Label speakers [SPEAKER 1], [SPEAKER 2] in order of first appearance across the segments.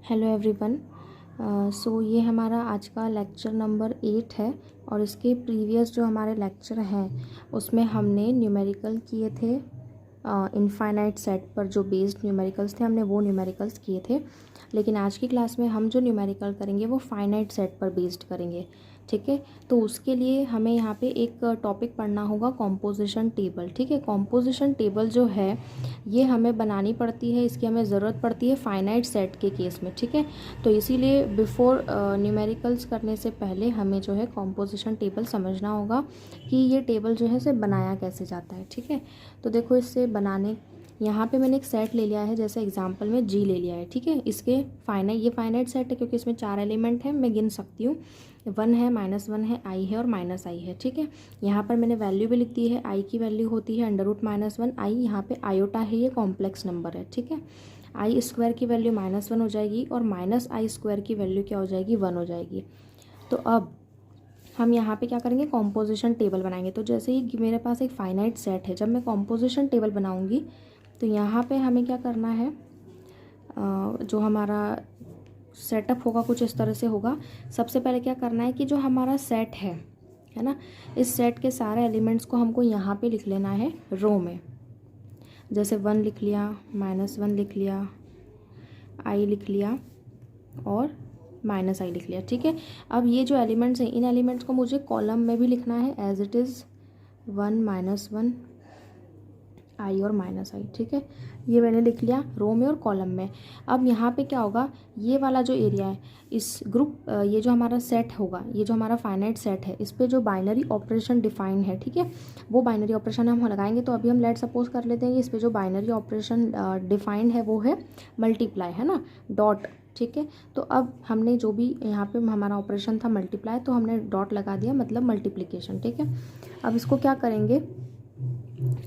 [SPEAKER 1] Hello everyone. सो ये हमारा आज का लेक्चर नंबर 8 है और इसके प्रीवियस जो हमारे लेक्चर हैं उसमें हमने न्यूमेरिकल किए थे। इनफाइनाइट सेट पर जो बेस्ड न्यूमेरिकल्स थे हमने वो न्यूमेरिकल्स किए थे, लेकिन आज की क्लास में हम जो न्यूमेरिकल करेंगे वो फाइनाइट सेट पर बेस्ड करेंगे। ठीक है, तो उसके लिए हमें यहाँ पे एक टॉपिक पढ़ना होगा कॉम्पोजिशन टेबल। ठीक है, कॉम्पोजिशन टेबल जो है ये हमें बनानी पड़ती है, इसकी हमें ज़रूरत पड़ती है फाइनाइट सेट के केस में। ठीक है, तो इसीलिए बिफोर न्यूमेरिकल्स करने से पहले हमें जो है कॉम्पोजिशन टेबल समझना होगा कि ये टेबल जो है इसे बनाया कैसे जाता है। ठीक है, तो देखो इससे बनाने यहाँ पे मैंने एक सेट ले लिया है, जैसे एग्जांपल में जी ले लिया है। ठीक है, इसके ये फाइनाइट सेट है क्योंकि इसमें 4 एलिमेंट हैं, मैं गिन सकती हूँ। 1 है, -1 है, आई है और -i है। ठीक है, यहाँ पर मैंने वैल्यू भी लिख दी है। आई की वैल्यू होती है √-1 आई, यहाँ पे आयोटा है, ये कॉम्प्लेक्स नंबर है। ठीक है, आई स्क्वायर की वैल्यू -1 हो जाएगी और -i² की वैल्यू क्या हो जाएगी, 1 हो जाएगी। तो अब हम यहाँ पे क्या करेंगे, कॉम्पोजिशन टेबल बनाएंगे। तो जैसे ही मेरे पास एक फाइनाइट सेट है, जब मैं कॉम्पोजिशन टेबल बनाऊँगी तो यहाँ पे हमें क्या करना है, जो हमारा सेटअप होगा कुछ इस तरह से होगा। सबसे पहले क्या करना है कि जो हमारा सेट है ना, इस सेट के सारे एलिमेंट्स को हमको यहाँ पे लिख लेना है रो में। जैसे 1 लिख लिया, -1 लिख लिया, आई लिख लिया और -i लिख लिया। ठीक है, अब ये जो एलिमेंट्स हैं इन एलिमेंट्स को मुझे कॉलम में भी लिखना है एज इट इज़ 1 -1 आई और -i। ठीक है, ये मैंने लिख लिया रो में और कॉलम में। अब यहाँ पे क्या होगा, ये वाला जो एरिया है इस ग्रुप, ये जो हमारा सेट होगा, ये जो हमारा फाइनाइट सेट है, इस पे जो बाइनरी ऑपरेशन डिफाइन है, ठीक है, वो बाइनरी ऑपरेशन हम लगाएंगे। तो अभी हम लेट सपोज कर लेते हैं कि इस पे जो बाइनरी ऑपरेशन डिफाइंड है वो है मल्टीप्लाई, है ना, डॉट। ठीक है, तो अब हमने जो भी यहाँ पे हमारा ऑपरेशन था मल्टीप्लाई, तो हमने डॉट लगा दिया, मतलब मल्टीप्लिकेशन। ठीक है, अब इसको क्या करेंगे,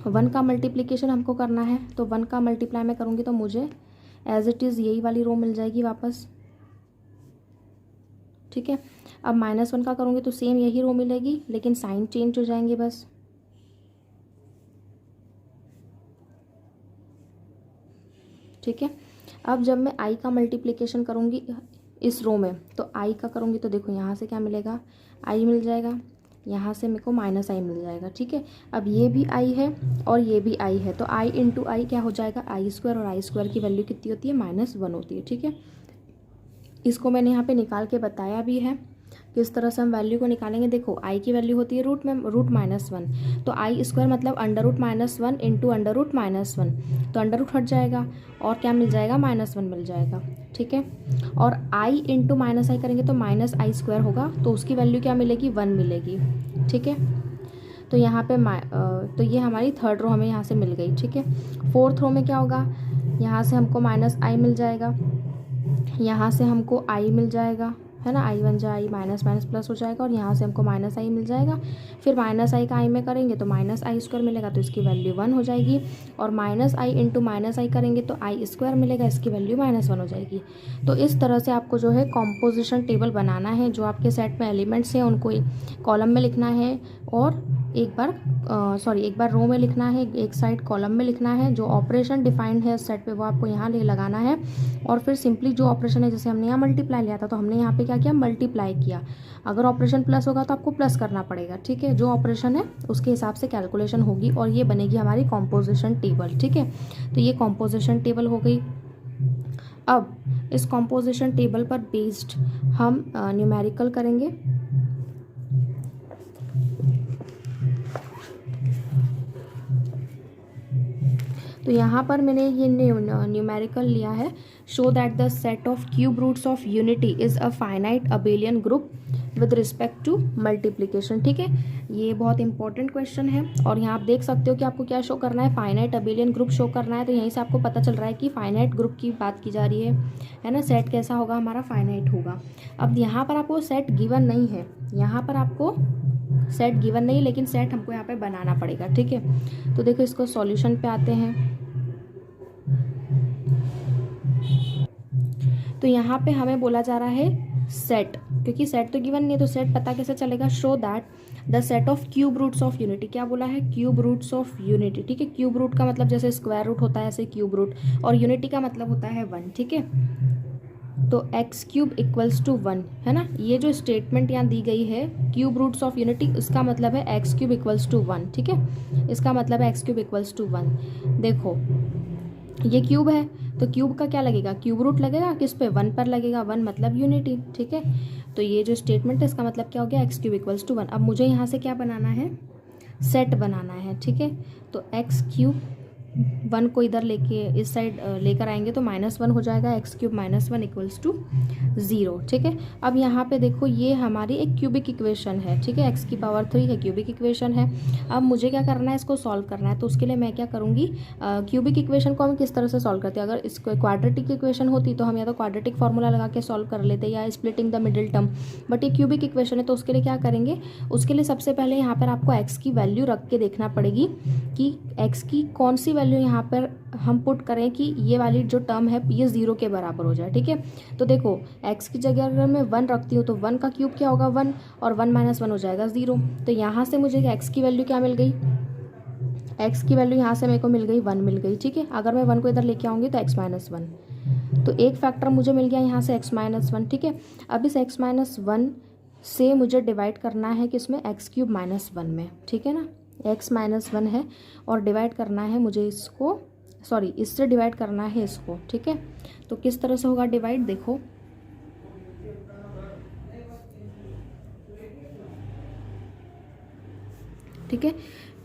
[SPEAKER 1] 1 का मल्टीप्लिकेशन हमको करना है, तो 1 का मल्टीप्लाई मैं करूँगी तो मुझे एज इट इज़ यही वाली रो मिल जाएगी वापस। ठीक है, अब -1 का करूँगी तो सेम यही रो मिलेगी, लेकिन साइन चेंज हो जाएंगे बस। ठीक है, अब जब मैं i का मल्टीप्लिकेशन करूँगी इस रो में, तो i का करूँगी तो देखो यहाँ से क्या मिलेगा, i मिल जाएगा, यहाँ से मेरे को -i मिल जाएगा। ठीक है, अब ये भी i है और ये भी i है, तो i इंटू आई क्या हो जाएगा, i², और i² की वैल्यू कितनी होती है, -1 होती है। ठीक है, इसको मैंने यहाँ पे निकाल के बताया भी है किस तरह से हम वैल्यू को निकालेंगे। देखो i की वैल्यू होती है √-1, तो i² मतलब √-1 इंटू √-1, तो अंडर हट जाएगा और क्या मिल जाएगा, -1 मिल जाएगा। ठीक है, और i इंटू -i करेंगे तो -i² होगा, तो उसकी वैल्यू क्या मिलेगी, 1 मिलेगी। ठीक है, तो यहाँ पे तो ये हमारी थर्ड रो हमें यहाँ से मिल गई। ठीक है, फोर्थ रो में क्या होगा, यहाँ से हमको -i मिल जाएगा, यहाँ से हमको i मिल जाएगा, है ना, i बन जाए i, माइनस माइनस प्लस हो जाएगा, और यहाँ से हमको -i मिल जाएगा। फिर -i का i में करेंगे तो -i² मिलेगा, तो इसकी वैल्यू 1 हो जाएगी, और -i इंटू -i करेंगे तो i² मिलेगा, इसकी वैल्यू -1 हो जाएगी। तो इस तरह से आपको जो है कॉम्पोजिशन टेबल बनाना है। जो आपके सेट में एलिमेंट्स हैं उनको कॉलम में लिखना है, और एक बार रो में लिखना है, एक साइड कॉलम में लिखना है। जो ऑपरेशन डिफाइंड है सेट पे वो आपको यहाँ लगाना है, और फिर सिंपली जो ऑपरेशन है, जैसे हमने यहाँ मल्टीप्लाई लिया था तो हमने यहाँ पे क्या किया, मल्टीप्लाई किया। अगर ऑपरेशन प्लस होगा तो आपको प्लस करना पड़ेगा। ठीक है, जो ऑपरेशन है उसके हिसाब से कैलकुलेशन होगी, और ये बनेगी हमारी कॉम्पोजिशन टेबल। ठीक है, तो ये कॉम्पोजिशन टेबल हो गई। अब इस कॉम्पोजिशन टेबल पर बेस्ड हम न्यूमेरिकल करेंगे। तो यहाँ पर मैंने ये न्यूमेरिकल लिया है, show that the set of cube roots of unity is a finite abelian group with respect to multiplication. ठीक है, ये बहुत इंपॉर्टेंट क्वेश्चन है, और यहाँ आप देख सकते हो कि आपको क्या शो करना है, फाइनाइट अबेलियन ग्रुप शो करना है। तो यहीं से आपको पता चल रहा है कि फाइनाइट ग्रुप की बात की जा रही है ना, सेट कैसा होगा, हमारा फाइनाइट होगा। अब यहाँ पर आपको सेट गिवन नहीं है, यहाँ पर आपको सेट गिवन नहीं, लेकिन सेट हमको यहाँ पे बनाना पड़ेगा। ठीक है, तो देखो इसको सॉल्यूशन पे आते हैं। तो यहाँ पे हमें बोला जा रहा है सेट, क्योंकि सेट तो गिवन नहीं है, तो सेट पता कैसे चलेगा, show that the set of cube roots of unity. क्या बोला है, क्यूब रूट्स ऑफ यूनिटी। ठीक है, क्यूब रूट का मतलब जैसे स्क्वायर रूट होता है ऐसे क्यूब रूट, और यूनिटी का मतलब होता है 1। ठीक है, तो एक्स क्यूब इक्वल्स टू 1 है ना। ये जो स्टेटमेंट यहाँ दी गई है क्यूब रूट्स ऑफ यूनिटी, इसका मतलब है एक्स क्यूब इक्वल्स टू 1, ठीक है। इसका मतलब है एक्स क्यूब इक्वल्स टू 1। देखो ये क्यूब है तो क्यूब का क्या लगेगा, क्यूब रूट लगेगा किस पे, 1 पर लगेगा, 1 मतलब यूनिटी, ठीक है। तो ये जो स्टेटमेंट है इसका मतलब क्या हो गया, एक्स क्यूब इक्वल्स टू 1। अब मुझे यहाँ से क्या बनाना है, सेट बनाना है, ठीक है। तो एक्स क्यूब 1 को इधर लेके इस साइड लेकर आएंगे तो -1 हो जाएगा, एक्स क्यूब -1 इक्वल्स टू 0, ठीक है। अब यहाँ पे देखो ये हमारी एक क्यूबिक इक्वेशन है, ठीक है, एक्स की पावर 3 है, क्यूबिक इक्वेशन है। अब मुझे क्या करना है, इसको सॉल्व करना है। तो उसके लिए मैं क्या करूँगी, क्यूबिक इक्वेशन को हम किस तरह से सॉल्व करते हैं, अगर इसको क्वाड्रेटिक इक्वेशन होती तो हम या तो क्वाड्रेटिक फार्मूला लगा के सॉल्व कर लेते या splitting the middle term, but ये क्यूबिक इक्वेशन है तो उसके लिए क्या करेंगे, उसके लिए सबसे पहले यहाँ पर आपको एक्स की वैल्यू रख के देखना पड़ेगी कि एक्स की कौन सी वैल्यू यहाँ पर हम पुट करें कि ये वाली जो टर्म है ये 0 के बराबर हो जाए, ठीक है। तो देखो x की जगह अगर मैं 1 रखती हूँ तो 1 का क्यूब क्या होगा 1, और 1 - 1 हो जाएगा 0। तो यहाँ से मुझे x की वैल्यू क्या मिल गई, x की वैल्यू यहाँ से मेरे को मिल गई 1 मिल गई, ठीक है। अगर मैं 1 को इधर लेके आऊँगी तो x - 1, तो एक फैक्टर मुझे मिल गया यहाँ से x - 1, ठीक है। अब इस x - 1 से मुझे डिवाइड करना है किसमें, x क्यूब -1 में, ठीक है ना। x - 1 है और डिवाइड करना है मुझे इसको, सॉरी इससे डिवाइड करना है इसको, ठीक है। तो किस तरह से होगा डिवाइड, देखो ठीक है,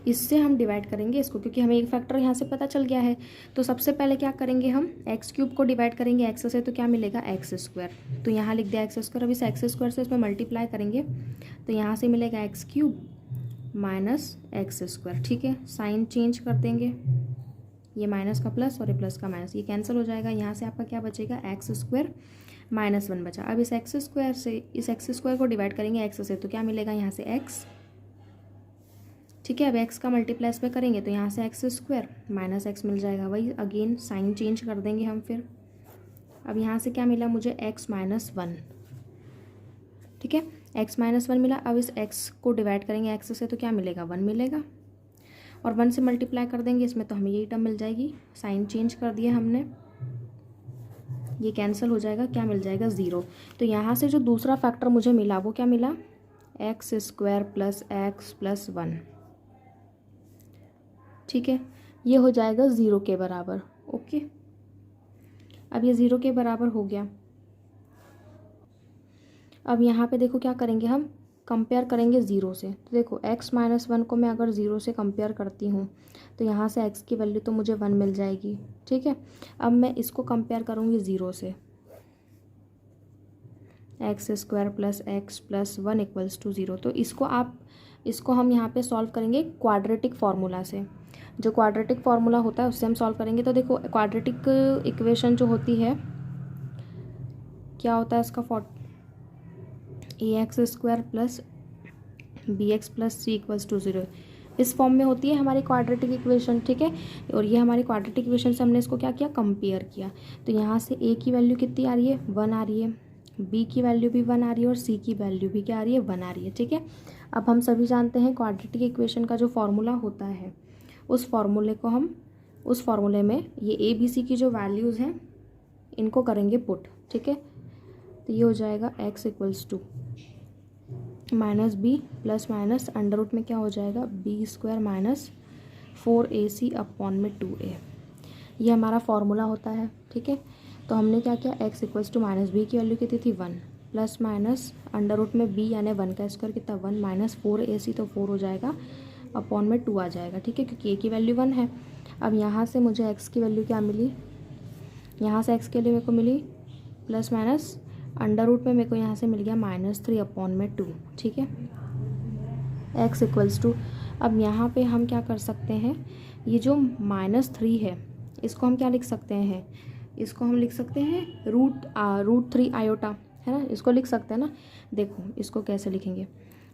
[SPEAKER 1] इससे हम डिवाइड करेंगे इसको क्योंकि हमें एक फैक्टर यहाँ से पता चल गया है। तो सबसे पहले क्या करेंगे, हम एक्स क्यूब को डिवाइड करेंगे एक्स से, तो क्या मिलेगा एक्स स्क्वायर, तो यहाँ लिख दिया एक्स स्क्वायर। अब इस एक्स स्क्वायर से इसमें मल्टीप्लाई करेंगे तो यहाँ से मिलेगा x cube minus x square, ठीक है। साइन चेंज कर देंगे, ये माइनस का प्लस और ये प्लस का माइनस, ये कैंसिल हो जाएगा। यहाँ से आपका क्या बचेगा, एक्स स्क्वायर -1 बचा। अब इस एक्स स्क्वायर से इस एक्स स्क्वायर को डिवाइड करेंगे एक्स से, तो क्या मिलेगा यहाँ से एक्स, ठीक है। अब एक्स का मल्टीप्लाई इस पे करेंगे तो यहाँ से एक्स स्क्वायर माइनस एक्स मिल जाएगा, वही अगेन साइन चेंज कर देंगे हम फिर। अब यहाँ से क्या मिला मुझे, x - 1, ठीक है, x - 1 मिला। अब इस x को डिवाइड करेंगे x से तो क्या मिलेगा 1 मिलेगा, और 1 से मल्टीप्लाई कर देंगे इसमें तो हमें यही टर्म मिल जाएगी। साइन चेंज कर दिया हमने, ये कैंसिल हो जाएगा, क्या मिल जाएगा 0। तो यहाँ से जो दूसरा फैक्टर मुझे मिला वो क्या मिला, x square plus x plus 1, ठीक है। ये हो जाएगा 0 के बराबर, ओके। अब ये 0 के बराबर हो गया। अब यहाँ पे देखो क्या करेंगे, हम कंपेयर करेंगे 0 से। तो देखो x - 1 को मैं अगर 0 से कंपेयर करती हूँ तो यहाँ से x की वैल्यू तो मुझे 1 मिल जाएगी, ठीक है। अब मैं इसको कंपेयर करूँगी 0 से, x square plus x plus 1 equals to 0। तो इसको हम यहाँ पे सॉल्व करेंगे क्वाड्रेटिक फार्मूला से। जो क्वाड्रेटिक फार्मूला होता है उससे हम सॉल्व करेंगे। तो देखो क्वाड्रेटिक इक्वेशन जो होती है क्या होता है इसका, ax² plus bx plus c equals to 0, इस फॉर्म में होती है हमारी क्वाड्रेटिक इक्वेशन, ठीक है। और ये हमारी क्वाड्रेटिक इक्वेशन से हमने इसको क्या किया, कंपेयर किया। तो यहाँ से a की वैल्यू कितनी आ रही है, 1 आ रही है, b की वैल्यू भी 1 आ रही है और c की वैल्यू भी क्या आ रही है, 1 आ रही है, ठीक है। अब हम सभी जानते हैं क्वाड्रेटिक इक्वेशन का जो फॉर्मूला होता है उस फॉर्मूले में ये a b c की जो वैल्यूज़ हैं इनको करेंगे पुट, ठीक है। तो ये हो जाएगा x equals to -b plus minus under root में क्या हो जाएगा, b² माइनस 4ac अपॉन में 2a, ये हमारा फॉर्मूला होता है, ठीक है। तो हमने क्या किया, x इक्वल्स टू -b की वैल्यू कितनी थी 1 प्लस माइनस अंडर रूट में b यानी 1 का स्क्वायर कितना 1 माइनस 4ac, तो 4 हो जाएगा अपॉन में 2 आ जाएगा, ठीक है, क्योंकि a की वैल्यू 1 है। अब यहाँ से मुझे x की वैल्यू क्या मिली, यहाँ से x के लिए मेरे को मिली प्लस माइनस अंडर रूट में मेरे को यहाँ से मिल गया -3 अपॉन में 2, ठीक है, x इक्वल्स टू। अब यहाँ पे हम क्या कर सकते हैं, ये जो -3 है इसको हम क्या लिख सकते हैं, इसको हम लिख सकते हैं √3 आयोटा, है ना, इसको लिख सकते हैं ना। देखो इसको कैसे लिखेंगे,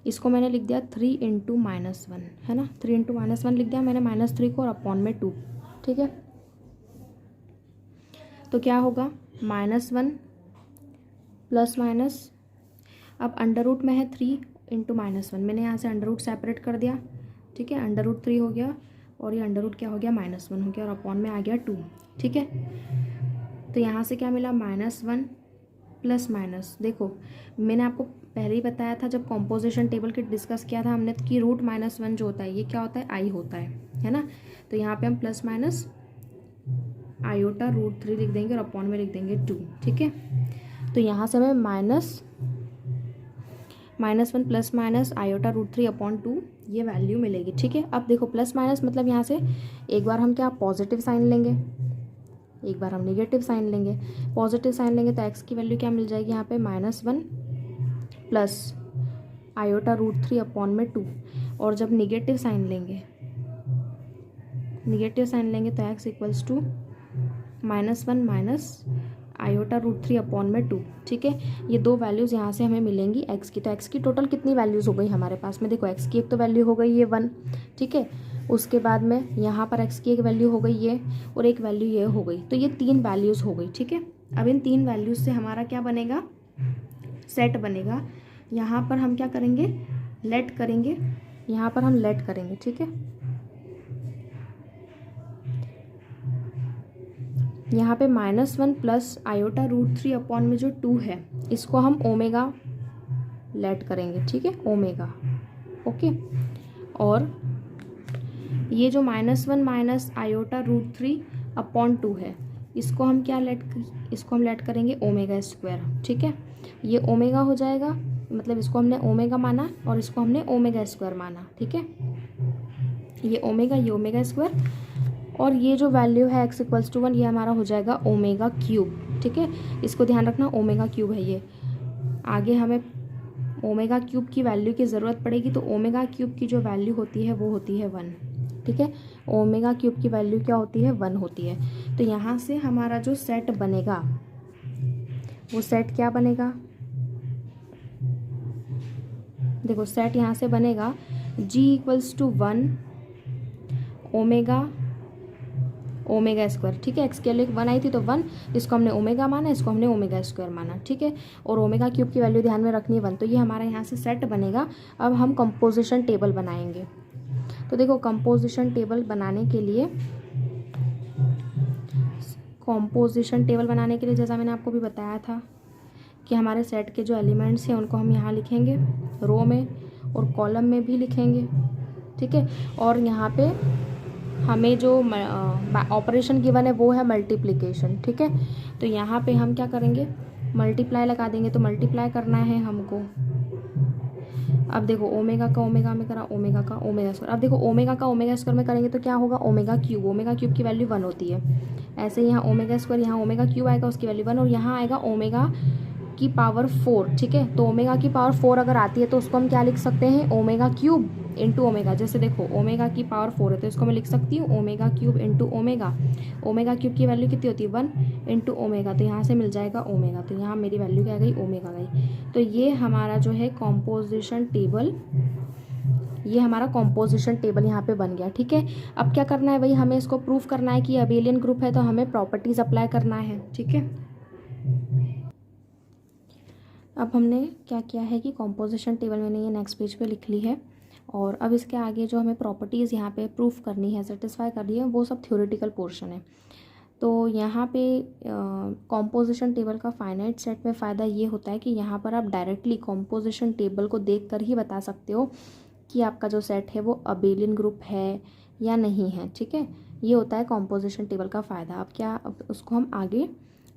[SPEAKER 1] इसको मैंने लिख दिया 3 × -1, है ना, 3 × -1 लिख दिया मैंने -3 को और अपॉन में 2, ठीक है। तो क्या होगा -1 प्लस माइनस, अब अंडर रूट में है 3 × -1, मैंने यहाँ से अंडर रूट सेपरेट कर दिया, ठीक है, अंडर रूट 3 हो गया और ये अंडर रूट क्या हो गया -1 हो गया और अपॉन में आ गया 2, ठीक है। तो यहाँ से क्या मिला -1 प्लस माइनस, देखो मैंने आपको पहले ही बताया था जब कॉम्पोजिशन टेबल के डिस्कस किया था हमने कि √-1 जो होता है ये क्या होता है, आई होता है ना। तो यहाँ पे हम प्लस माइनस आयोटा √3 लिख देंगे और अपॉन में लिख देंगे 2, ठीक है। तो यहाँ से हमें -1 प्लस माइनस आयोटा √3 अपॉन 2 ये वैल्यू मिलेगी, ठीक है। अब देखो प्लस माइनस मतलब यहाँ से एक बार हम क्या पॉजिटिव साइन लेंगे, एक बार हम नेगेटिव साइन लेंगे। पॉजिटिव साइन लेंगे तो x की वैल्यू क्या मिल जाएगी यहाँ पे -1 प्लस आयोटा √3 अपॉन में 2, और जब नेगेटिव साइन लेंगे तो x equals to -1 minus iota √3 upon में 2, ठीक है। ये दो वैल्यूज़ यहाँ से हमें मिलेंगी x की। तो x की टोटल कितनी वैल्यूज़ हो गई हमारे पास में, देखो x की एक तो वैल्यू हो गई ये 1, ठीक है। उसके बाद में यहाँ पर x की एक वैल्यू हो गई ये, और एक वैल्यू ये हो गई। तो ये 3 वैल्यूज़ हो गई, ठीक है। अब इन 3 वैल्यूज़ से हमारा क्या बनेगा, सेट बनेगा। यहाँ पर हम क्या करेंगे, लेट करेंगे, यहाँ पर हम लेट करेंगे, ठीक है। यहाँ पे -1 प्लस आयोटा √3 अपॉन में जो 2 है इसको हम ओमेगा लेट करेंगे, ठीक है, ओमेगा, ओके। और ये जो -1 माइनस आयोटा √3 अपॉन 2 है इसको हम क्या लेट करेंगे ओमेगा स्क्वायर, ठीक है। ये ओमेगा हो जाएगा, मतलब इसको हमने ओमेगा माना और इसको हमने ओमेगा स्क्वायर माना, ठीक है। ये ओमेगा स्क्वायर, और ये जो वैल्यू है x इक्वल्स टू 1 ये हमारा हो जाएगा ओमेगा क्यूब, ठीक है। इसको ध्यान रखना ओमेगा क्यूब है ये। आगे हमें ओमेगा क्यूब की वैल्यू की ज़रूरत पड़ेगी, तो ओमेगा क्यूब की जो वैल्यू होती है वो होती है 1, ठीक है। ओमेगा क्यूब की वैल्यू क्या होती है, 1 होती है। तो यहाँ से हमारा जो सेट बनेगा वो सेट क्या बनेगा, देखो सेट यहाँ से बनेगा g equals to 1 omega square, ठीक है। x की वैल्यू 1 आई थी तो 1, इसको हमने ओमेगा माना, इसको हमने ओमेगा स्क्वायर माना, ठीक है। और ओमेगा क्यूब की वैल्यू ध्यान में रखनी है 1। तो ये हमारा यहाँ से सेट बनेगा। अब हम कंपोजिशन टेबल बनाएंगे। तो देखो कंपोजिशन टेबल बनाने के लिए जैसा मैंने आपको भी बताया था कि हमारे सेट के जो एलिमेंट्स हैं उनको हम यहाँ लिखेंगे रो में और कॉलम में भी लिखेंगे, ठीक है। और यहाँ पे हमें जो ऑपरेशन गिवन है वो है मल्टीप्लिकेशन, ठीक है। तो यहाँ पे हम क्या करेंगे, मल्टीप्लाई लगा देंगे। तो मल्टीप्लाई करना है हमको। अब देखो ओमेगा का ओमेगा में करा, ओमेगा का ओमेगा स्क्वायर। अब देखो ओमेगा का ओमेगा स्क्वायर में करेंगे तो क्या होगा, ओमेगा क्यूब की वैल्यू 1 होती है। ऐसे यहाँ ओमेगा स्क्वायर, यहाँ ओमेगा क्यूब आएगा उसकी वैल्यू 1, और यहाँ आएगा ओमेगा की पावर 4, ठीक है। तो ओमेगा की पावर 4 अगर आती है तो उसको हम क्या लिख सकते हैं, ओमेगा क्यूब इंटू ओमेगा। जैसे देखो ओमेगा की पावर 4 है तो इसको मैं लिख सकती हूँ omega cube into omega. Omega cube की वैल्यू कितनी होती है, 1 इंटू ओमेगा। तो यहाँ से मिल जाएगा ओमेगा। तो यहाँ मेरी वैल्यू क्या गई, ओमेगा गई। तो ये हमारा जो है कॉम्पोजिशन टेबल, ये हमारा कॉम्पोजिशन टेबल यहाँ पे बन गया, ठीक है। अब क्या करना है, वही हमें इसको प्रूफ करना है कि अबेलियन ग्रुप है तो हमें प्रॉपर्टीज अप्लाई करना है, ठीक है। अब हमने क्या किया है कि कॉम्पोजिशन टेबल मैंने ये नेक्स्ट पेज पे लिख ली है, और अब इसके आगे जो हमें प्रॉपर्टीज़ यहाँ पे प्रूफ करनी है, सेटिस्फाई करनी है, वो सब थ्योरेटिकल पोर्शन है। तो यहाँ पे कॉम्पोजिशन टेबल का फाइनाइट सेट में फ़ायदा ये होता है कि यहाँ पर आप डायरेक्टली कॉम्पोजिशन टेबल को देख कर ही बता सकते हो कि आपका जो सेट है वो अबेलियन ग्रुप है या नहीं है, ठीक है। ये होता है कॉम्पोजिशन टेबल का फ़ायदा। अब उसको हम आगे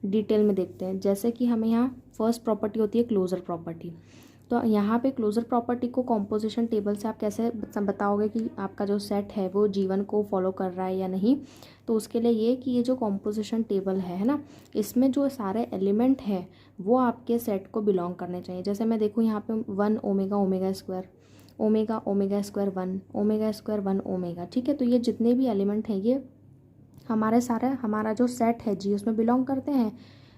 [SPEAKER 1] डिटेल में देखते हैं। जैसे कि हमें यहाँ फर्स्ट प्रॉपर्टी होती है क्लोजर प्रॉपर्टी। तो यहाँ पे क्लोजर प्रॉपर्टी को कॉम्पोजिशन टेबल से आप कैसे बताओगे कि आपका जो सेट है वो G1 को फॉलो कर रहा है या नहीं। तो उसके लिए ये कि ये जो कॉम्पोजिशन टेबल है ना, इसमें जो सारे एलिमेंट हैं वो आपके सेट को बिलोंग करने चाहिए। जैसे मैं देखूँ यहाँ पे 1 omega square, omega square 1, omega square 1 omega, ठीक है। तो ये जितने भी एलिमेंट हैं ये हमारा जो सेट है जी उसमें बिलोंग करते हैं।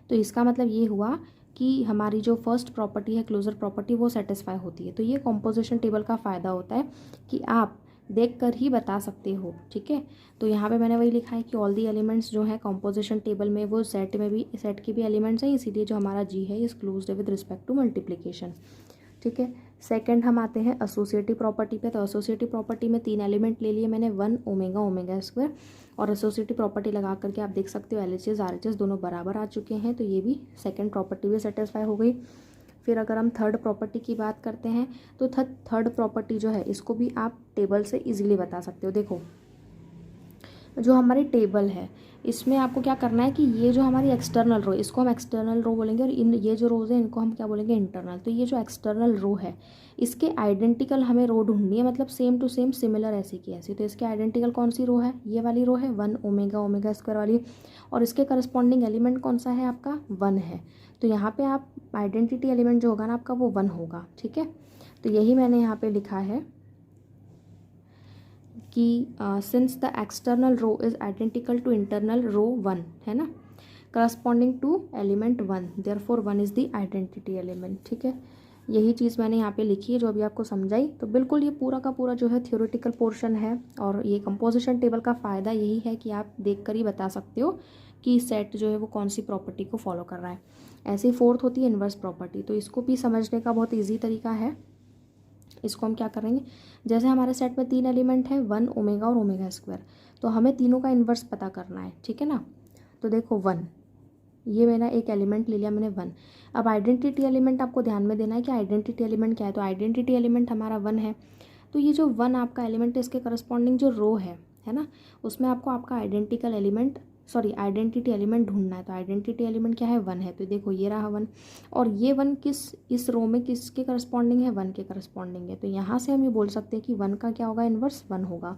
[SPEAKER 1] तो इसका मतलब ये हुआ कि हमारी जो फर्स्ट प्रॉपर्टी है क्लोजर प्रॉपर्टी वो सेटिस्फाई होती है। तो ये कॉम्पोजिशन टेबल का फ़ायदा होता है कि आप देख कर ही बता सकते हो, ठीक है। तो यहाँ पे मैंने वही लिखा है कि ऑल दी एलिमेंट्स जो है कॉम्पोजिशन टेबल में वो सेट की भी एलिमेंट्स हैं, इसीलिए जो हमारा जी है is closed with respect to multiplication, ठीक है। सेकंड हम आते हैं एसोसिएटिव प्रॉपर्टी पे। तो एसोसिएटिव प्रॉपर्टी में 3 एलिमेंट ले लिए मैंने, 1 ओमेगा स्क्वायर, और एसोसिएटिव प्रॉपर्टी लगा करके आप देख सकते हो LHS RHS दोनों बराबर आ चुके हैं, तो ये भी सेकंड प्रॉपर्टी भी सेटिस्फाई हो गई। फिर अगर हम थर्ड प्रॉपर्टी की बात करते हैं तो थर्ड प्रॉपर्टी जो है इसको भी आप टेबल से इजीली बता सकते हो। देखो जो हमारी टेबल है इसमें आपको क्या करना है कि ये जो हमारी एक्सटर्नल रो, इसको हम एक्सटर्नल रो बोलेंगे, और इन ये जो रोज है इनको हम क्या बोलेंगे, इंटरनल। तो ये जो एक्सटर्नल रो है इसके आइडेंटिकल हमें रो ढूंढनी है, मतलब सेम टू सेम सिमिलर ऐसी की ऐसी। तो इसके आइडेंटिकल कौन सी रो है, ये वाली रो है 1 ओमेगा ओमेगा स्क्वायर वाली, और इसके करस्पॉन्डिंग एलिमेंट कौन सा है आपका 1 है। तो यहाँ पे आप आइडेंटिटी एलिमेंट जो होगा ना आपका वो 1 होगा, ठीक है। तो यही मैंने यहाँ पे लिखा है कि since the external row is identical to internal row 1 है ना, corresponding to element 1, therefore 1 is the identity element, ठीक है। यही चीज़ मैंने यहाँ पे लिखी है जो अभी आपको समझाई। तो बिल्कुल ये पूरा का पूरा जो है थ्योरेटिकल पोर्शन है, और ये कंपोजिशन टेबल का फ़ायदा यही है कि आप देख कर ही बता सकते हो कि सेट जो है वो कौन सी प्रॉपर्टी को फॉलो कर रहा है। ऐसे ही फोर्थ होती है इन्वर्स प्रॉपर्टी, तो इसको भी समझने का बहुत ईजी तरीका है। इसको हम क्या करेंगे, जैसे हमारे सेट में 3 एलिमेंट है 1 ओमेगा और ओमेगा स्क्वायर, तो हमें तीनों का इन्वर्स पता करना है, ठीक है ना। तो देखो 1, ये मेरा एक एलिमेंट ले लिया मैंने 1। अब आइडेंटिटी एलिमेंट आपको ध्यान में देना है कि आइडेंटिटी एलिमेंट क्या है। तो आइडेंटिटी एलिमेंट हमारा 1 है, तो ये जो 1 आपका एलिमेंट है इसके करस्पॉन्डिंग जो रो है ना, उसमें आपको आपका आइडेंटिटी एलिमेंट ढूंढना है। तो आइडेंटिटी एलिमेंट क्या है 1 है, तो देखो ये रहा 1, और ये 1 इस रो में किसके करस्पॉन्डिंग है, 1 के करस्पॉन्डिंग है। तो यहाँ से हम ये बोल सकते हैं कि 1 का क्या होगा, इन्वर्स 1 होगा।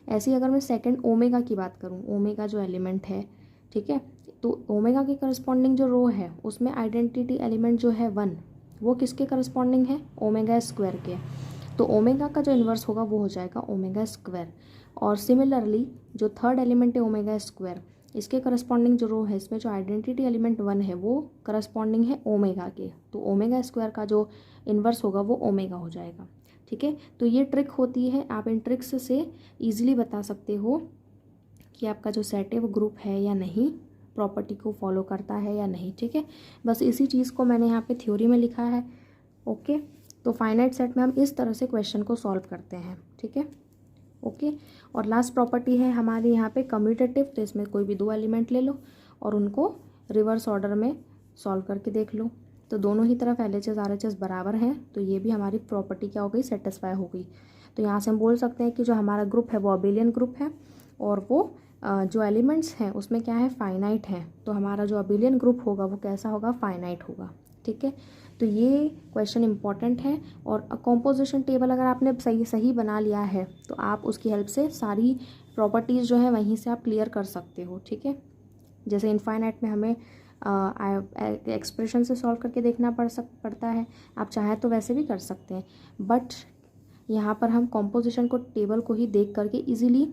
[SPEAKER 1] ऐसे ही अगर मैं सेकंड ओमेगा की बात करूँ, ओमेगा जो एलिमेंट है, ठीक है, तो ओमेगा के करस्पॉन्डिंग जो रो है उसमें आइडेंटिटी एलिमेंट जो है 1 वो किसके करस्पॉन्डिंग है, ओमेगा स्क्वायर के। तो ओमेगा का जो इन्वर्स होगा वो हो जाएगा ओमेगा स्क्वायर। और सिमिलरली जो थर्ड एलिमेंट है ओमेगा स्क्वायर, इसके करस्पॉन्डिंग जो रो है इसमें जो आइडेंटिटी एलिमेंट 1 है वो करस्पॉन्डिंग है ओमेगा के, तो ओमेगा स्क्वायर का जो इन्वर्स होगा वो ओमेगा हो जाएगा, ठीक है। तो ये ट्रिक होती है, आप इन ट्रिक्स से ईजिली बता सकते हो कि आपका जो सेट है वो ग्रुप है या नहीं, प्रॉपर्टी को फॉलो करता है या नहीं, ठीक है। बस इसी चीज़ को मैंने यहाँ पे थ्योरी में लिखा है, ओके। तो फाइनाइट सेट में हम इस तरह से क्वेश्चन को सॉल्व करते हैं, ठीक है, ओके। और लास्ट प्रॉपर्टी है हमारी यहाँ पे कम्यूटेटिव, तो इसमें कोई भी 2 एलिमेंट ले लो और उनको रिवर्स ऑर्डर में सॉल्व करके देख लो। तो दोनों ही तरफ LHS RHS बराबर हैं, तो ये भी हमारी प्रॉपर्टी क्या हो गई, सेटिस्फाई हो गई। तो यहाँ से हम बोल सकते हैं कि जो हमारा ग्रुप है वो अबेलियन ग्रुप है, और वो जो एलिमेंट्स हैं उसमें क्या है, फाइनाइट है। तो हमारा जो अबेलियन ग्रुप होगा वो कैसा होगा, फाइनाइट होगा, ठीक है। तो ये क्वेश्चन इंपॉर्टेंट है, और कॉम्पोजिशन टेबल अगर आपने सही बना लिया है तो आप उसकी हेल्प से सारी प्रॉपर्टीज़ जो है वहीं से आप क्लियर कर सकते हो, ठीक है। जैसे इनफाइनाइट में हमें एक्सप्रेशन से सॉल्व करके देखना पड़ता है, आप चाहें तो वैसे भी कर सकते हैं, बट यहाँ पर हम कॉम्पोजिशन को टेबल को ही देख करके ईजिली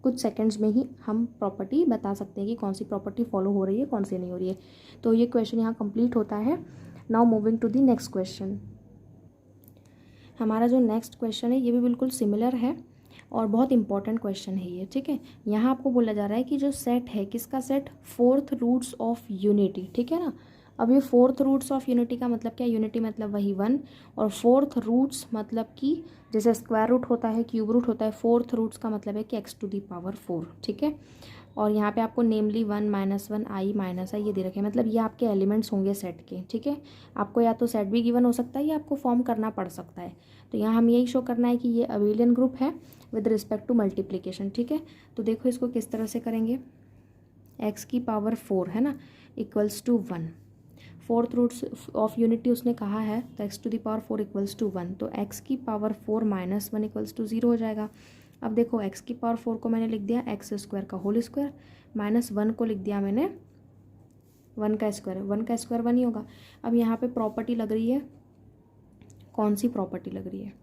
[SPEAKER 1] कुछ सेकंड्स में ही हम प्रॉपर्टी बता सकते हैं कि कौन सी प्रॉपर्टी फॉलो हो रही है, कौन सी नहीं हो रही है। तो ये क्वेश्चन यहाँ कंप्लीट होता है। Now moving to the next question. हमारा जो नेक्स्ट क्वेश्चन है ये भी बिल्कुल सिमिलर है और बहुत इंपॉर्टेंट क्वेश्चन है ये, ठीक है। यहाँ आपको बोला जा रहा है कि जो सेट है, किसका set, 4th roots of unity, ठीक है ना। अब ये 4th रूट्स ऑफ यूनिटी का मतलब क्या, यूनिटी मतलब वही 1, और 4th रूट्स मतलब कि जैसे स्क्वायर रूट होता है, क्यूब रूट होता है, 4th रूट्स का मतलब है कि x⁴, ठीक है। और यहाँ पे आपको नेमली 1 -1 i -i ये दे रखे हैं, मतलब ये आपके एलिमेंट्स होंगे सेट के, ठीक है। आपको या तो सेट भी गिवन हो सकता है या आपको फॉर्म करना पड़ सकता है। तो यहाँ हम यही शो करना है कि ये अबेलियन ग्रुप है विद रिस्पेक्ट टू मल्टीप्लिकेशन, ठीक है। तो देखो इसको किस तरह से करेंगे, x⁴ है ना equals to 1, 4th roots of unity उसने कहा है, तो x⁴ इक्वल्स टू 1, तो x⁴ - 1 इक्वल्स टू 0 हो जाएगा। अब देखो x⁴ को मैंने लिख दिया x² का होल स्क्वायर, -1 को लिख दिया मैंने 1 का स्क्वायर, 1 का स्क्वायर 1 ही होगा। अब यहाँ पे प्रॉपर्टी लग रही है, कौन सी प्रॉपर्टी लग रही है,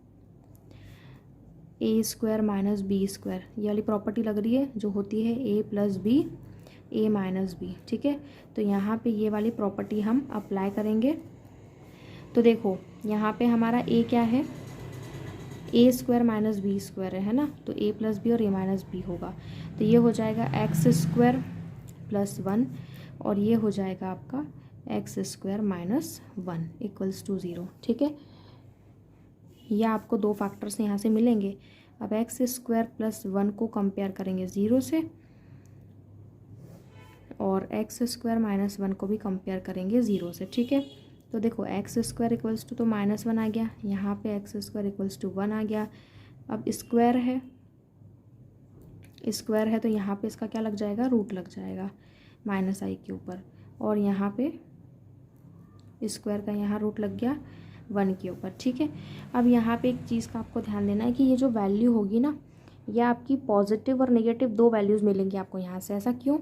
[SPEAKER 1] a² - b², ये वाली प्रॉपर्टी लग रही है जो होती है a + b a - b, ठीक है। तो यहाँ पे ये वाली प्रॉपर्टी हम अप्लाई करेंगे। तो देखो यहाँ पे हमारा a क्या है, a² - b² है ना, तो a + b और a - b होगा। तो ये हो जाएगा x² + 1 और ये हो जाएगा आपका x² - 1 इक्वल्स टू 0, ठीक है। या आपको 2 फैक्टर्स यहाँ से मिलेंगे, अब एक्स स्क्वायर प्लस 1 को कंपेयर करेंगे 0 से, और एक्स स्क्वायर माइनस 1 को भी कंपेयर करेंगे 0 से। ठीक है, तो देखो एक्स स्क्वायर इक्वल्स टू तो -1 आ गया, यहाँ पे एक्स स्क्वायर इक्वल्स टू 1 आ गया। अब स्क्वायर है तो यहाँ पे इसका क्या लग जाएगा, रूट लग जाएगा -i के ऊपर, और यहाँ पे स्क्वायर का यहाँ रूट लग गया 1 के ऊपर। ठीक है, अब यहाँ पे एक चीज़ का आपको ध्यान देना है कि ये जो वैल्यू होगी ना, ये आपकी पॉजिटिव और नेगेटिव दो वैल्यूज़ मिलेंगी आपको यहाँ से। ऐसा क्यों?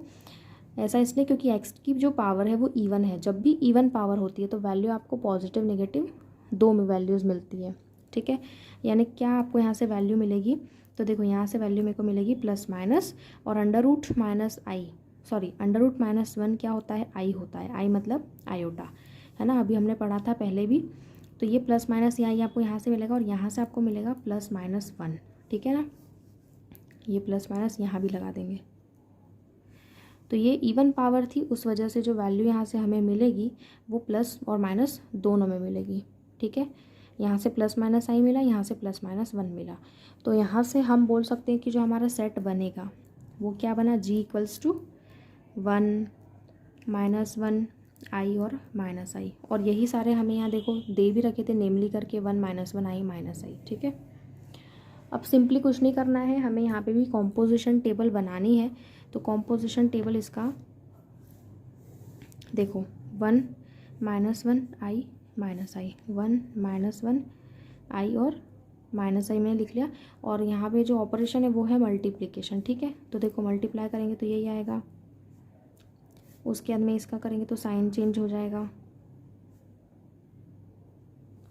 [SPEAKER 1] ऐसा इसलिए क्योंकि एक्स की जो पावर है वो इवन है। जब भी इवन पावर होती है तो वैल्यू आपको पॉजिटिव नेगेटिव दो में वैल्यूज़ मिलती है। ठीक है, यानी क्या आपको यहाँ से वैल्यू मिलेगी, तो देखो यहाँ से वैल्यू मेरे को मिलेगी प्लस माइनस, और अंडर रूट माइनस 1 क्या होता है, आई होता है। आई मतलब आयोटा, है ना, अभी हमने पढ़ा था पहले भी। तो ये प्लस माइनस यहाँ आपको यहाँ से मिलेगा, और यहाँ से आपको मिलेगा +-1। ठीक है ना, ये प्लस माइनस यहाँ भी लगा देंगे। तो ये इवन पावर थी, उस वजह से जो वैल्यू यहाँ से हमें मिलेगी वो प्लस और माइनस दोनों में मिलेगी। ठीक है, यहाँ से +-i मिला, यहाँ से +-1 मिला। तो यहाँ से हम बोल सकते हैं कि जो हमारा सेट बनेगा वो क्या बना, g = 1 -1 i और -i, और यही सारे हमें यहाँ देखो दे भी रखे थे नेमली करके 1 -1 i -i। ठीक है, अब सिंपली कुछ नहीं करना है, हमें यहाँ पे भी कॉम्पोजिशन टेबल बनानी है। तो कॉम्पोजिशन टेबल इसका देखो 1 -1 i -i, 1 -1 i और -i मैंने लिख लिया, और यहाँ पे जो ऑपरेशन है वो है मल्टीप्लिकेशन। ठीक है, तो देखो मल्टीप्लाई करेंगे तो यही आएगा, उसके बाद में इसका करेंगे तो साइन चेंज हो जाएगा।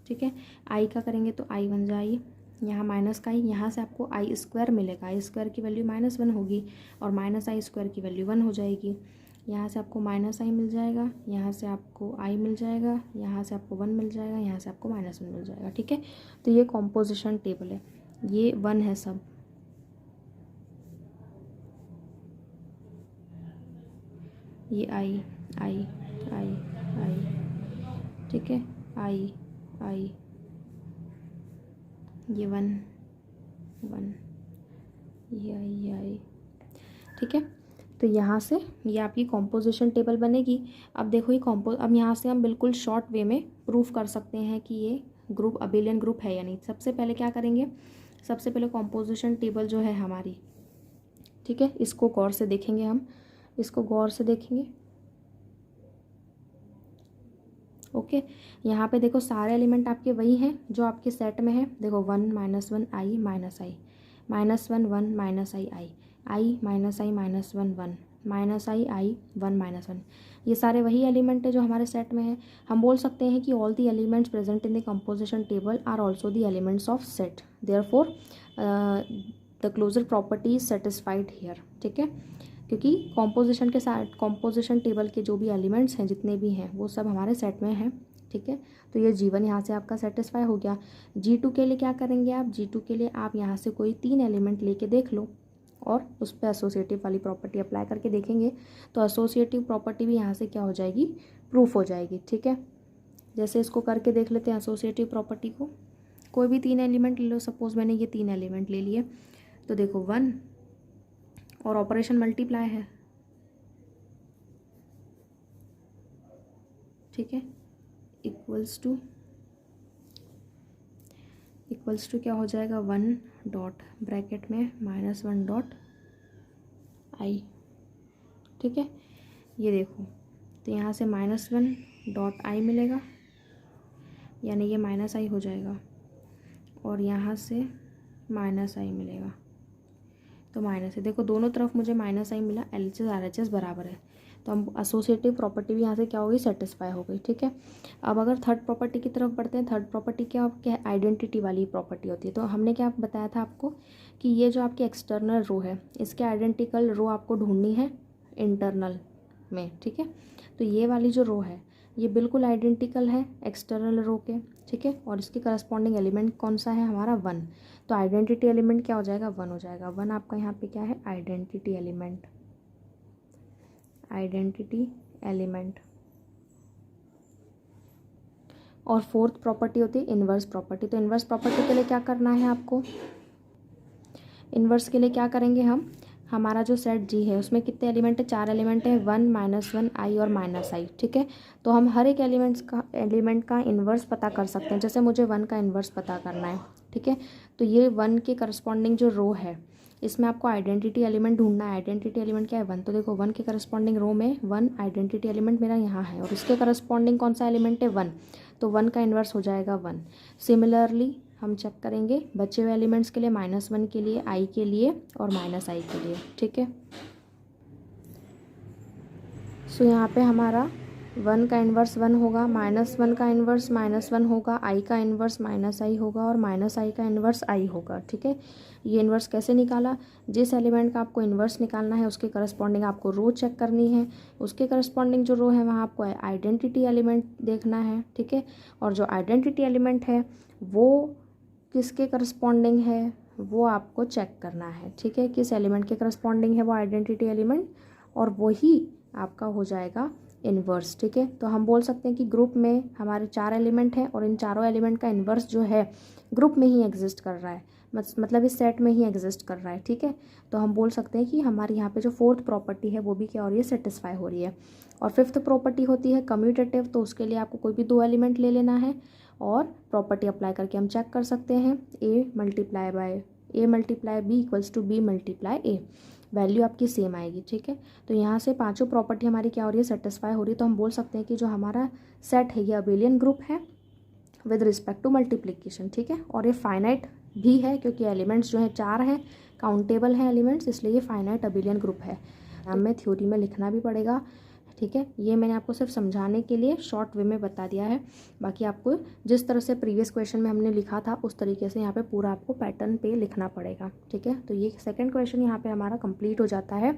[SPEAKER 1] ठीक है, आई का करेंगे तो आई बन जाएगी, यहाँ माइनस का ही, यहाँ से आपको आई स्क्वायर मिलेगा, आई स्क्वायर की वैल्यू -1 होगी, और -i² की वैल्यू 1 हो जाएगी। यहाँ से आपको -i मिल जाएगा, यहाँ से आपको i मिल जाएगा, यहाँ से आपको 1 मिल जाएगा, यहाँ से आपको -1 मिल जाएगा। ठीक है, तो ये कॉम्पोजिशन टेबल है, ये 1 है सब। ये आई, ठीक है, आई, ये 1 ये आई। ठीक है, तो यहाँ से ये आपकी कॉम्पोजिशन टेबल बनेगी। अब देखो ये अब यहाँ से हम बिल्कुल शॉर्ट वे में प्रूफ कर सकते हैं कि ये ग्रुप अबेलियन ग्रुप है या नहीं। सबसे पहले क्या करेंगे, सबसे पहले कॉम्पोजिशन टेबल जो है हमारी, ठीक है, इसको गौर से देखेंगे, हम इसको गौर से देखेंगे। ओके, यहाँ पे देखो सारे एलिमेंट आपके वही हैं जो आपके सेट में है। देखो 1 -1 i -i, -1 1 -i i -i -1 1 -i 1 -1, ये सारे वही एलिमेंट है जो हमारे सेट में है। हम बोल सकते हैं कि all the elements present in the composition table are also the elements of set, therefore the closure property is satisfied here. ठीक है, क्योंकि कॉम्पोजिशन के साथ कॉम्पोजिशन टेबल के जो भी एलिमेंट्स हैं जितने भी हैं वो सब हमारे सेट में हैं। ठीक है, तो ये G1 यहाँ से आपका सेटिस्फाई हो गया। G2 के लिए क्या करेंगे आप, G2 के लिए आप यहाँ से कोई 3 एलिमेंट लेके देख लो और उस पर एसोसिएटिव वाली प्रॉपर्टी अप्लाई करके देखेंगे, तो एसोसिएटिव प्रॉपर्टी भी यहाँ से क्या हो जाएगी, प्रूफ हो जाएगी। ठीक है, जैसे इसको करके देख लेते हैं एसोसिएटिव प्रॉपर्टी को। कोई भी 3 एलिमेंट ले लो, सपोज मैंने ये 3 एलिमेंट ले लिए, तो देखो 1 और ऑपरेशन मल्टीप्लाई है। ठीक है, इक्वल्स टू क्या हो जाएगा, 1 डॉट ब्रैकेट में -1 डॉट i। ठीक है, ये देखो, तो यहाँ से -1 डॉट i मिलेगा, यानी ये -i हो जाएगा, और यहाँ से -i मिलेगा, तो माइनस है। देखो दोनों तरफ मुझे -i मिला, LHS RHS बराबर है, तो हम एसोसिएटिव प्रॉपर्टी भी यहाँ से क्या होगी, सेटिस्फाई हो गई। ठीक है, अब अगर थर्ड प्रॉपर्टी की तरफ बढ़ते हैं, थर्ड प्रॉपर्टी क्या है, आइडेंटिटी वाली प्रॉपर्टी होती है। तो हमने क्या बताया था आपको कि ये जो आपकी एक्सटर्नल रो है, इसके आइडेंटिकल रो आपको ढूंढनी है इंटरनल में। ठीक है, तो ये वाली जो रो है ये बिल्कुल आइडेंटिकल है एक्सटर्नल रो के। ठीक है, और इसके करस्पॉन्डिंग एलिमेंट कौन सा है हमारा, 1, तो आइडेंटिटी एलिमेंट क्या हो जाएगा, 1 हो जाएगा। 1 आपका यहाँ पे क्या है, आइडेंटिटी एलिमेंट। और फोर्थ प्रॉपर्टी होती है इन्वर्स प्रॉपर्टी। तो इन्वर्स प्रॉपर्टी के लिए क्या करना है आपको, इन्वर्स के लिए क्या करेंगे हम, हमारा जो सेट जी है उसमें कितने एलिमेंट है, 4 एलिमेंट है, 1 -1 i और -i, ठीक है। तो हम हर एक एलिमेंट का इन्वर्स पता कर सकते हैं। जैसे मुझे 1 का इन्वर्स पता करना है, ठीक है, तो ये 1 के करस्पॉन्डिंग जो रो है इसमें आपको आइडेंटिटी एलिमेंट ढूंढना है। आइडेंटिटी एलिमेंट क्या है, 1। तो देखो 1 के करस्पॉन्डिंग रो में 1 आइडेंटिटी एलिमेंट मेरा यहाँ है और इसके करस्पॉन्डिंग कौन सा एलिमेंट है, 1। तो 1 का इन्वर्स हो जाएगा 1। सिमिलरली हम चेक करेंगे बचे हुए एलिमेंट्स के लिए, -1 के लिए, i के लिए और -i के लिए, ठीक है। सो यहाँ पे हमारा 1 का इन्वर्स 1 होगा, -1 का इन्वर्स -1 होगा, i का इन्वर्स -i होगा और -i का इन्वर्स i होगा, ठीक है। ये इन्वर्स कैसे निकाला, जिस एलिमेंट का आपको इन्वर्स निकालना है उसके करस्पॉन्डिंग आपको रो चेक करनी है, उसके करस्पॉन्डिंग जो रो है वहाँ आपको आइडेंटिटी एलिमेंट देखना है, ठीक है। और जो आइडेंटिटी एलिमेंट है वो किसके करस्पॉन्डिंग है वो आपको चेक करना है, ठीक है। किस एलिमेंट के करस्पॉन्डिंग है वो आइडेंटिटी एलिमेंट, और वही आपका हो जाएगा इन्वर्स, ठीक है। तो हम बोल सकते हैं कि ग्रुप में हमारे 4 एलिमेंट हैं और इन चारों एलिमेंट का इन्वर्स जो है ग्रुप में ही एग्जिस्ट कर रहा है, मतलब इस सेट में ही एग्जिस्ट कर रहा है, ठीक है। तो हम बोल सकते हैं कि हमारी यहाँ पे जो 4th प्रॉपर्टी है वो भी क्या हो रही है, सेटिस्फाई हो रही है। और 5th प्रॉपर्टी होती है कम्यूटेटिव, तो उसके लिए आपको कोई भी 2 एलिमेंट ले लेना है और प्रॉपर्टी अप्लाई करके हम चेक कर सकते हैं a multiply b equals to b multiply a, value आपकी सेम आएगी, ठीक है। तो यहाँ से पांचों प्रॉपर्टी हमारी क्या हो रही है, सेटिस्फाई हो रही है। तो हम बोल सकते हैं कि जो हमारा सेट है ये अबेलियन ग्रुप है विद रिस्पेक्ट टू मल्टीप्लिकेशन, ठीक है। और ये फाइनाइट भी है क्योंकि एलिमेंट्स जो हैं 4 हैं, काउंटेबल हैं एलिमेंट्स, इसलिए ये फाइनाइट अबेलियन ग्रुप है। हमें थ्योरी में लिखना भी पड़ेगा, ठीक है। ये मैंने आपको सिर्फ समझाने के लिए शॉर्ट वे में बता दिया है, बाकी आपको जिस तरह से प्रीवियस क्वेश्चन में हमने लिखा था उस तरीके से यहाँ पे पूरा आपको पैटर्न पे लिखना पड़ेगा, ठीक है। तो ये सेकंड क्वेश्चन यहाँ पे हमारा कंप्लीट हो जाता है।